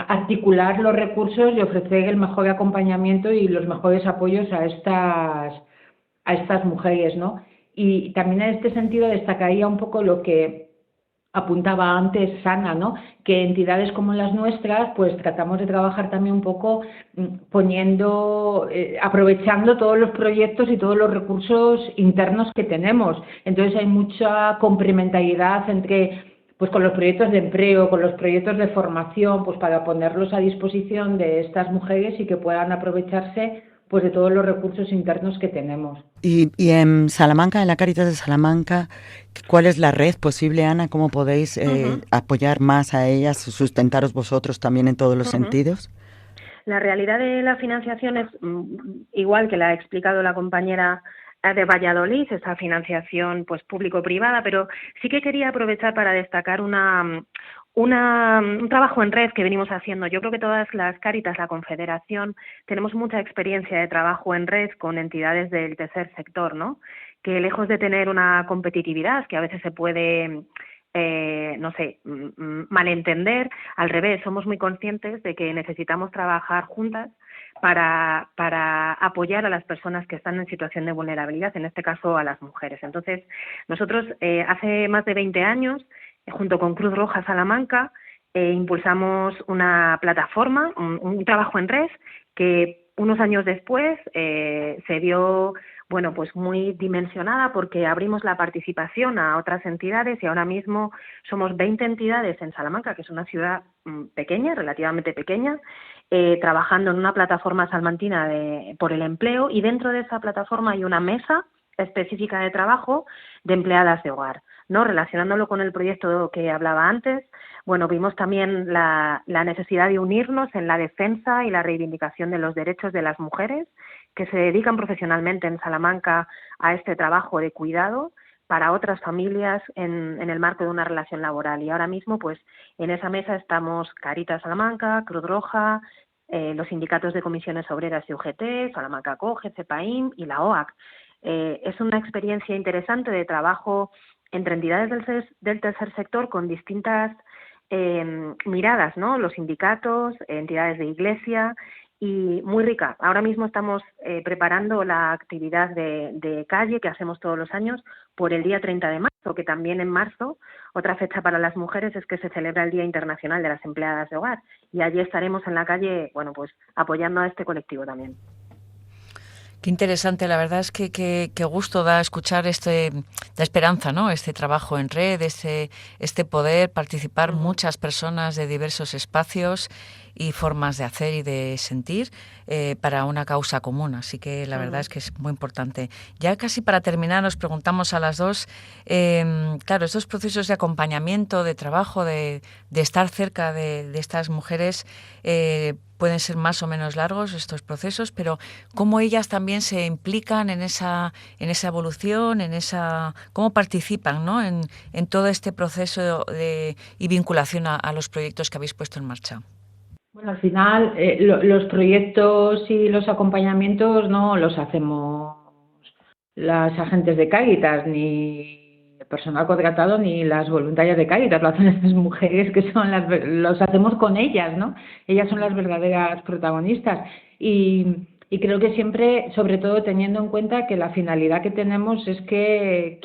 articular los recursos y ofrecer el mejor acompañamiento y los mejores apoyos a a estas mujeres, ¿no? Y también en este sentido destacaría un poco lo que apuntaba antes Sana, ¿no? Que entidades como las nuestras, pues tratamos de trabajar también un poco aprovechando todos los proyectos y todos los recursos internos que tenemos. Entonces hay mucha complementariedad pues con los proyectos de empleo, con los proyectos de formación, pues para ponerlos a disposición de estas mujeres y que puedan aprovecharse pues de todos los recursos internos que tenemos. Y en Salamanca, en la Cáritas de Salamanca, ¿cuál es la red posible, Ana? ¿Cómo podéis apoyar más a ellas, sustentaros vosotros también en todos los sentidos? La realidad de la financiación es igual que la ha explicado la compañera de Valladolid, esa financiación pues público-privada, pero sí que quería aprovechar para destacar un trabajo en red que venimos haciendo. Yo creo que todas las Cáritas, la Confederación, tenemos mucha experiencia de trabajo en red con entidades del tercer sector, ¿no? Que lejos de tener una competitividad que a veces se puede malentender, al revés, somos muy conscientes de que necesitamos trabajar juntas para apoyar a las personas que están en situación de vulnerabilidad, en este caso a las mujeres. Entonces, nosotros hace más de 20 años, junto con Cruz Roja Salamanca, impulsamos una plataforma, un trabajo en red que unos años después se vio pues muy dimensionada porque abrimos la participación a otras entidades y ahora mismo somos 20 entidades en Salamanca, que es una ciudad pequeña, relativamente pequeña, trabajando en una plataforma salmantina por el empleo, y dentro de esa plataforma hay una mesa específica de trabajo de empleadas de hogar, ¿no? Relacionándolo con el proyecto que hablaba antes, vimos también la necesidad de unirnos en la defensa y la reivindicación de los derechos de las mujeres que se dedican profesionalmente en Salamanca a este trabajo de cuidado para otras familias en el marco de una relación laboral. Y ahora mismo, pues, en esa mesa estamos Cáritas Salamanca, Cruz Roja, los sindicatos de comisiones obreras y UGT, Salamanca Acoge, CEPAIM y la OAC. Es una experiencia interesante de trabajo entre entidades del tercer sector con distintas miradas, ¿no? Los sindicatos, entidades de iglesia, y muy rica. Ahora mismo estamos preparando la actividad de calle que hacemos todos los años por el día 30 de marzo, que también en marzo, otra fecha para las mujeres, es que se celebra el Día Internacional de las Empleadas de Hogar, y allí estaremos en la calle, pues apoyando a este colectivo también. Qué interesante, la verdad es que qué gusto da escuchar la esperanza, ¿no? Este trabajo en red, este poder participar muchas personas de diversos espacios y formas de hacer y de sentir para una causa común. Así que la verdad es que es muy importante. Ya casi para terminar nos preguntamos a las dos, claro, estos procesos de acompañamiento, de trabajo, de estar cerca de estas mujeres, pueden ser más o menos largos estos procesos, pero cómo ellas también se implican en esa evolución, cómo participan, ¿no? en todo este proceso y vinculación a los proyectos que habéis puesto en marcha. Bueno, al final los proyectos y los acompañamientos no los hacemos las agentes de Cáritas, ni el personal contratado, ni las voluntarias de Cáritas, lo hacen estas mujeres que los hacemos con ellas, ¿no? Ellas son las verdaderas protagonistas y creo que siempre, sobre todo teniendo en cuenta que la finalidad que tenemos es que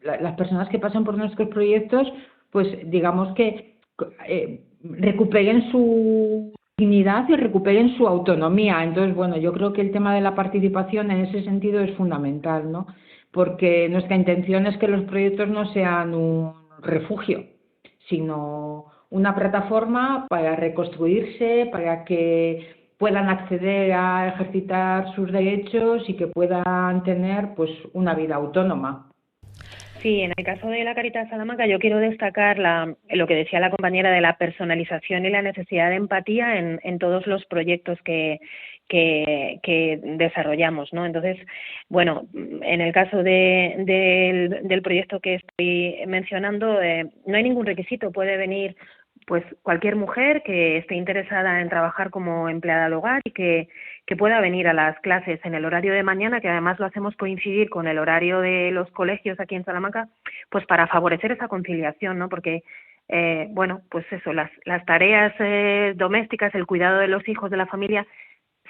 las personas que pasan por nuestros proyectos, pues digamos que recuperen su dignidad y recuperen su autonomía. Entonces, yo creo que el tema de la participación en ese sentido es fundamental, ¿no? Porque nuestra intención es que los proyectos no sean un refugio, sino una plataforma para reconstruirse, para que puedan acceder a ejercitar sus derechos y que puedan tener pues una vida autónoma. Sí, en el caso de la Cáritas Salamanca yo quiero destacar lo que decía la compañera de la personalización y la necesidad de empatía en todos los proyectos que desarrollamos, ¿no? Entonces, en el caso del proyecto que estoy mencionando, no hay ningún requisito, puede venir pues cualquier mujer que esté interesada en trabajar como empleada del hogar y que pueda venir a las clases en el horario de mañana, que además lo hacemos coincidir con el horario de los colegios aquí en Salamanca, pues para favorecer esa conciliación, ¿no? Porque pues eso, las tareas domésticas, el cuidado de los hijos de la familia,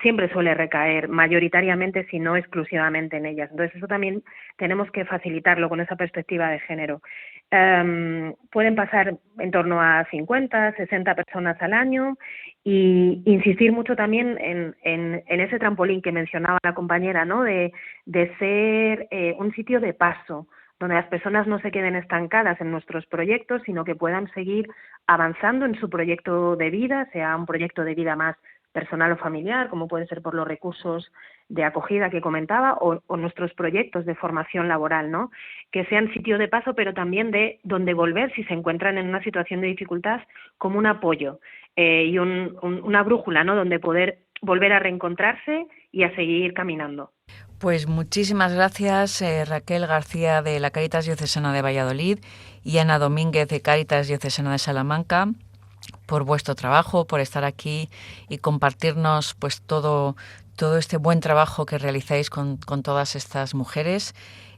siempre suele recaer mayoritariamente, si no exclusivamente, en ellas. Entonces, eso también tenemos que facilitarlo con esa perspectiva de género. Pueden pasar en torno a 50, 60 personas al año, y insistir mucho también en ese trampolín que mencionaba la compañera, ¿no? De ser un sitio de paso, donde las personas no se queden estancadas en nuestros proyectos, sino que puedan seguir avanzando en su proyecto de vida, sea un proyecto de vida más personal o familiar, como puede ser por los recursos de acogida que comentaba, o nuestros proyectos de formación laboral, ¿no? Que sean sitio de paso, pero también de donde volver si se encuentran en una situación de dificultad, como un apoyo y una brújula, ¿no? Donde poder volver a reencontrarse y a seguir caminando. Pues muchísimas gracias, Raquel García, de la Cáritas Diocesana de Valladolid, y Ana Domínguez, de Cáritas Diocesana de Salamanca, por vuestro trabajo, por estar aquí y compartirnos pues todo este buen trabajo que realizáis con todas estas mujeres,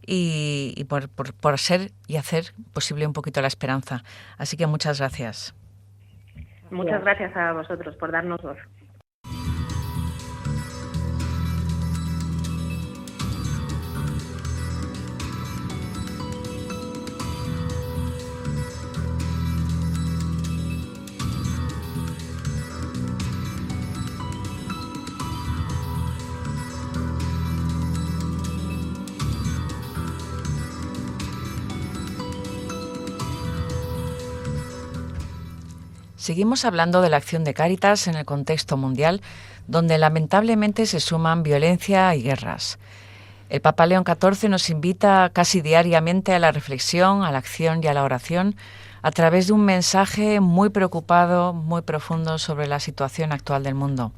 y por ser y hacer posible un poquito la esperanza. Así que muchas gracias. Muchas gracias a vosotros por darnos voz. Seguimos hablando de la acción de Cáritas en el contexto mundial, donde lamentablemente se suman violencia y guerras. El Papa León XIV nos invita casi diariamente a la reflexión, a la acción y a la oración, a través de un mensaje muy preocupado, muy profundo sobre la situación actual del mundo.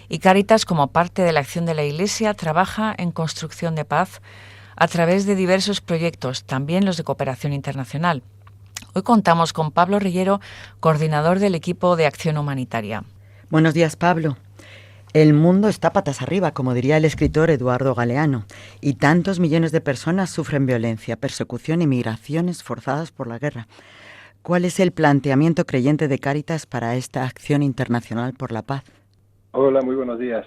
Y Cáritas, como parte de la acción de la Iglesia, trabaja en construcción de paz a través de diversos proyectos, también los de cooperación internacional. Hoy contamos con Pablo Rillero, coordinador del equipo de acción humanitaria. Buenos días, Pablo. El mundo está patas arriba, como diría el escritor Eduardo Galeano, y tantos millones de personas sufren violencia, persecución y migraciones forzadas por la guerra. ¿Cuál es el planteamiento creyente de Cáritas para esta acción internacional por la paz? Hola, muy buenos días.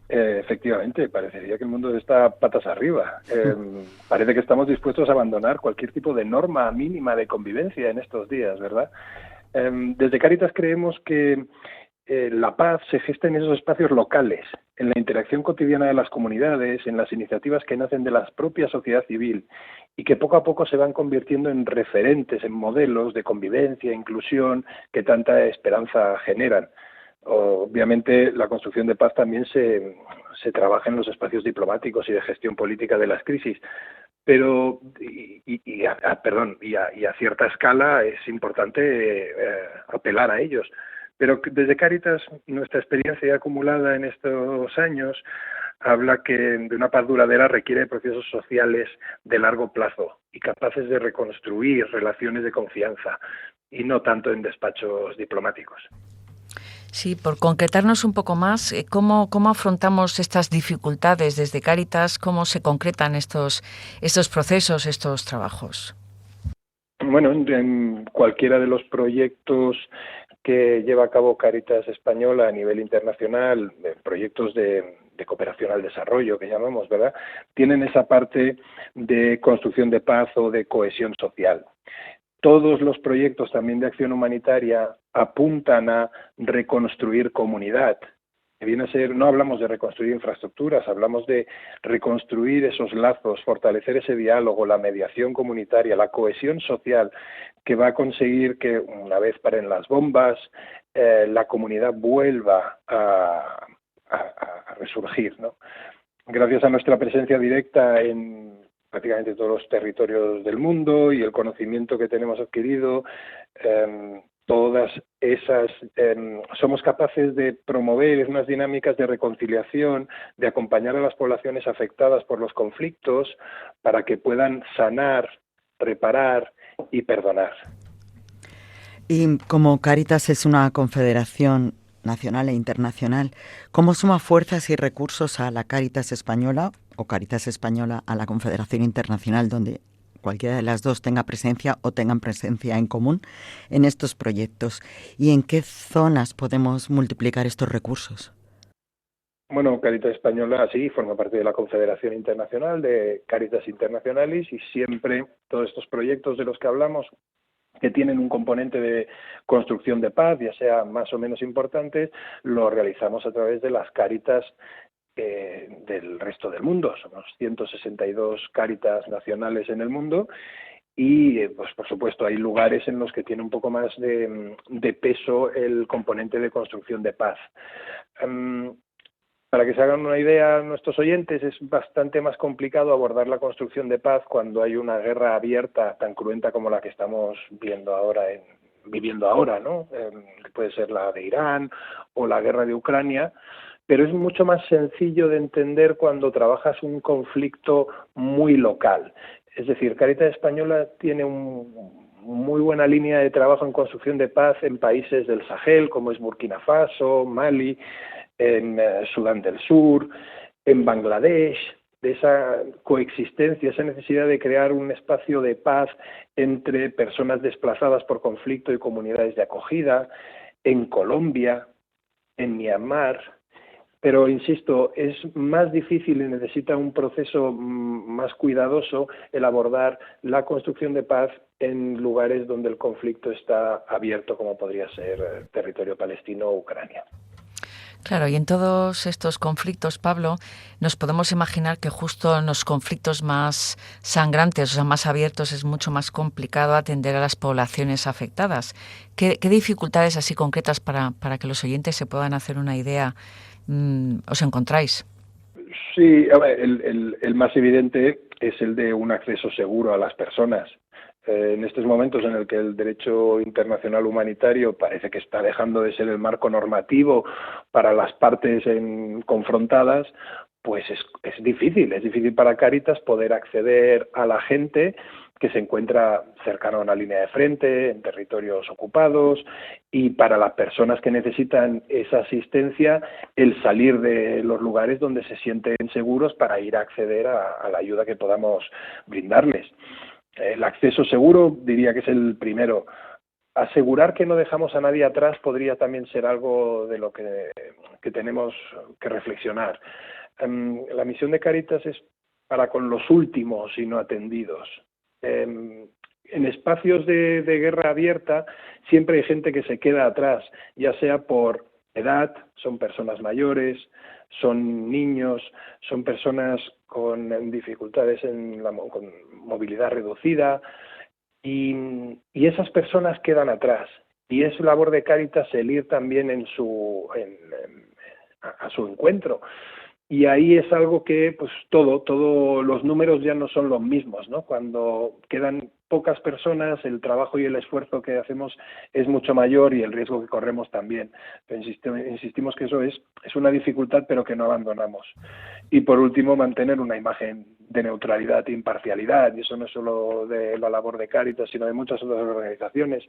Efectivamente, parecería que el mundo está patas arriba. Parece que estamos dispuestos a abandonar cualquier tipo de norma mínima de convivencia en estos días, ¿verdad? Desde Cáritas creemos que la paz se gesta en esos espacios locales, en la interacción cotidiana de las comunidades, en las iniciativas que nacen de la propia sociedad civil y que poco a poco se van convirtiendo en referentes, en modelos de convivencia, inclusión, que tanta esperanza generan. Obviamente la construcción de paz también se trabaja en los espacios diplomáticos y de gestión política de las crisis, pero a cierta escala es importante apelar a ellos. Pero desde Cáritas, nuestra experiencia acumulada en estos años habla que de una paz duradera requiere procesos sociales de largo plazo y capaces de reconstruir relaciones de confianza, y no tanto en despachos diplomáticos. Sí, por concretarnos un poco más, ¿cómo afrontamos estas dificultades desde Cáritas? ¿Cómo se concretan estos procesos, estos trabajos? Bueno, en cualquiera de los proyectos que lleva a cabo Cáritas Española a nivel internacional, proyectos de cooperación al desarrollo que llamamos, ¿verdad?, tienen esa parte de construcción de paz o de cohesión social. Todos los proyectos también de acción humanitaria apuntan a reconstruir comunidad. Que viene a ser, no hablamos de reconstruir infraestructuras, hablamos de reconstruir esos lazos, fortalecer ese diálogo, la mediación comunitaria, la cohesión social, que va a conseguir que una vez paren las bombas, la comunidad vuelva a resurgir, ¿no? Gracias a nuestra presencia directa en prácticamente todos los territorios del mundo y el conocimiento que tenemos adquirido, todas esas somos capaces de promover unas dinámicas de reconciliación, de acompañar a las poblaciones afectadas por los conflictos para que puedan sanar, reparar y perdonar. Y como Cáritas es una confederación nacional e internacional, ¿cómo suma fuerzas y recursos a la Cáritas Española o Cáritas Española a la Confederación Internacional, donde cualquiera de las dos tenga presencia o tengan presencia en común en estos proyectos? ¿Y en qué zonas podemos multiplicar estos recursos? Bueno, Cáritas Española sí forma parte de la Confederación Internacional de Cáritas Internacionalis y siempre todos estos proyectos de los que hablamos que tienen un componente de construcción de paz, ya sea más o menos importante, lo realizamos a través de las Cáritas del resto del mundo. Somos 162 Cáritas nacionales en el mundo y, pues por supuesto, hay lugares en los que tiene un poco más de peso el componente de construcción de paz. Para que se hagan una idea nuestros oyentes, es bastante más complicado abordar la construcción de paz cuando hay una guerra abierta tan cruenta como la que estamos viviendo ahora, ¿no? Puede ser la de Irán o la guerra de Ucrania, pero es mucho más sencillo de entender cuando trabajas un conflicto muy local. Es decir, Cáritas Española tiene muy buena línea de trabajo en construcción de paz en países del Sahel, como es Burkina Faso, Mali, en Sudán del Sur, en Bangladesh, de esa coexistencia, esa necesidad de crear un espacio de paz entre personas desplazadas por conflicto y comunidades de acogida, en Colombia, en Myanmar. Pero, insisto, es más difícil y necesita un proceso más cuidadoso el abordar la construcción de paz en lugares donde el conflicto está abierto, como podría ser territorio palestino o Ucrania. Claro, y en todos estos conflictos, Pablo, nos podemos imaginar que justo en los conflictos más sangrantes, o sea, más abiertos, es mucho más complicado atender a las poblaciones afectadas. ¿Qué dificultades así concretas para que los oyentes se puedan hacer una idea os encontráis? Sí, a ver, el más evidente es el de un acceso seguro a las personas. En estos momentos en el que el derecho internacional humanitario parece que está dejando de ser el marco normativo para las partes confrontadas, pues es difícil para Cáritas poder acceder a la gente que se encuentra cercano a una línea de frente, en territorios ocupados, y para las personas que necesitan esa asistencia, el salir de los lugares donde se sienten seguros para ir a acceder a la ayuda que podamos brindarles. El acceso seguro diría que es el primero. Asegurar que no dejamos a nadie atrás podría también ser algo de lo que tenemos que reflexionar. La misión de Cáritas es para con los últimos y no atendidos. En espacios de guerra abierta siempre hay gente que se queda atrás, ya sea por edad, son personas mayores, son niños, son personas con dificultades con movilidad reducida y esas personas quedan atrás. Y es labor de Cáritas el ir también a su encuentro. Y ahí es algo que, pues todos los números ya no son los mismos, ¿no? Cuando quedan pocas personas, el trabajo y el esfuerzo que hacemos es mucho mayor y el riesgo que corremos también. Pero insistimos que eso es una dificultad, pero que no abandonamos. Y por último, mantener una imagen de neutralidad e imparcialidad, y eso no es solo de la labor de Cáritas, sino de muchas otras organizaciones.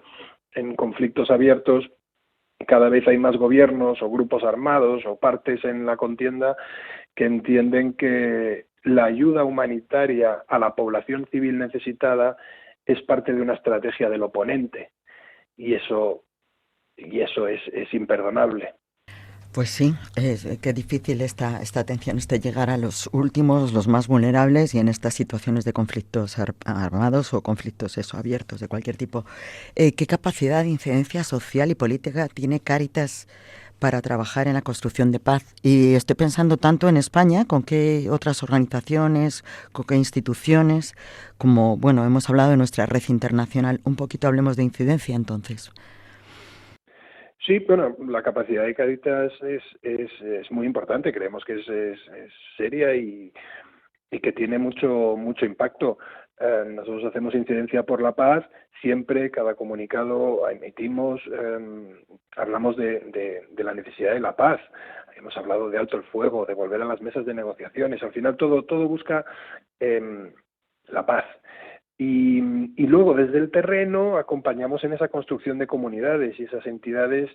En conflictos abiertos, cada vez hay más gobiernos o grupos armados o partes en la contienda que entienden que la ayuda humanitaria a la población civil necesitada es parte de una estrategia del oponente y eso es imperdonable. Pues sí, qué difícil esta atención, llegar a los últimos, los más vulnerables y en estas situaciones de conflictos armados o conflictos abiertos de cualquier tipo. ¿Qué capacidad de incidencia social y política tiene Cáritas para trabajar en la construcción de paz? Y estoy pensando tanto en España, con qué otras organizaciones, con qué instituciones, como, bueno, hemos hablado de nuestra red internacional, un poquito hablemos de incidencia entonces. Sí, bueno, la capacidad de Cáritas es muy importante, creemos que es seria y que tiene mucho impacto. Nosotros hacemos incidencia por la paz, siempre, cada comunicado emitimos, hablamos de la necesidad de la paz, hemos hablado de alto el fuego, de volver a las mesas de negociaciones, al final todo busca la paz. Y luego desde el terreno acompañamos en esa construcción de comunidades y esas entidades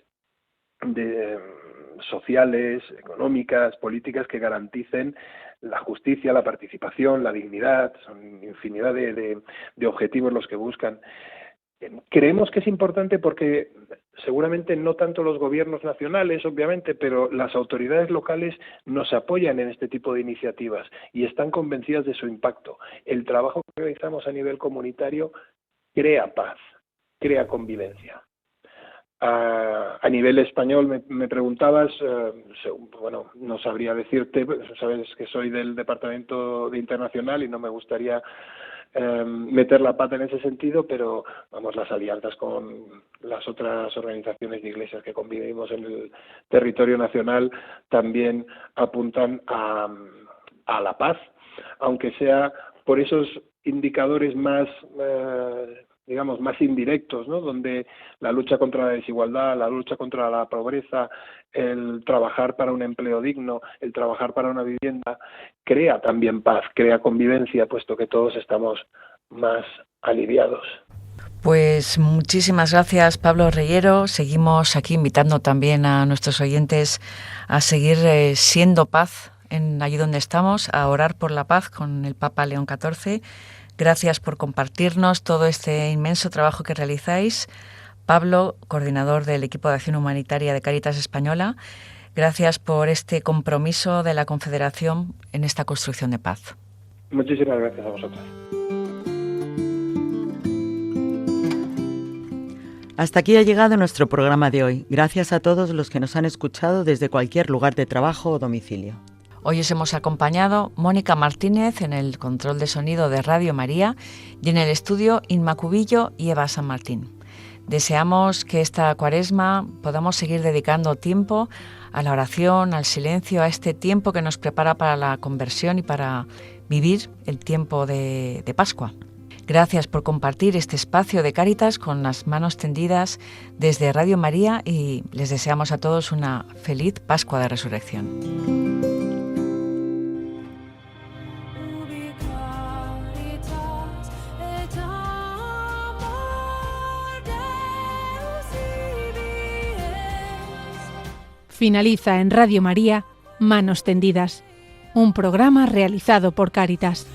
sociales, económicas, políticas que garanticen la justicia, la participación, la dignidad, son infinidad de objetivos los que buscan. Creemos que es importante porque seguramente no tanto los gobiernos nacionales, obviamente, pero las autoridades locales nos apoyan en este tipo de iniciativas y están convencidas de su impacto. El trabajo que realizamos a nivel comunitario crea paz, crea convivencia. A nivel español me preguntabas, bueno, no sabría decirte, sabes que soy del Departamento de Internacional y no me gustaría meter la pata en ese sentido, pero vamos, las alianzas con las otras organizaciones de iglesias que convivimos en el territorio nacional también apuntan a la paz, aunque sea por esos indicadores más digamos, más indirectos, ¿no? Donde la lucha contra la desigualdad, la lucha contra la pobreza, el trabajar para un empleo digno, el trabajar para una vivienda, crea también paz, crea convivencia, puesto que todos estamos más aliviados. Pues muchísimas gracias, Pablo Reyero. Seguimos aquí invitando también a nuestros oyentes a seguir siendo paz allí donde estamos, a orar por la paz con el Papa León XIV. Gracias por compartirnos todo este inmenso trabajo que realizáis. Pablo, coordinador del equipo de acción humanitaria de Cáritas Española, gracias por este compromiso de la Confederación en esta construcción de paz. Muchísimas gracias a vosotros. Hasta aquí ha llegado nuestro programa de hoy. Gracias a todos los que nos han escuchado desde cualquier lugar de trabajo o domicilio. Hoy os hemos acompañado Mónica Martínez en el control de sonido de Radio María y en el estudio Inma Cubillo y Eva San Martín. Deseamos que esta Cuaresma podamos seguir dedicando tiempo a la oración, al silencio, a este tiempo que nos prepara para la conversión y para vivir el tiempo de Pascua. Gracias por compartir este espacio de Cáritas con las manos tendidas desde Radio María y les deseamos a todos una feliz Pascua de Resurrección. Finaliza en Radio María Manos Tendidas, un programa realizado por Cáritas.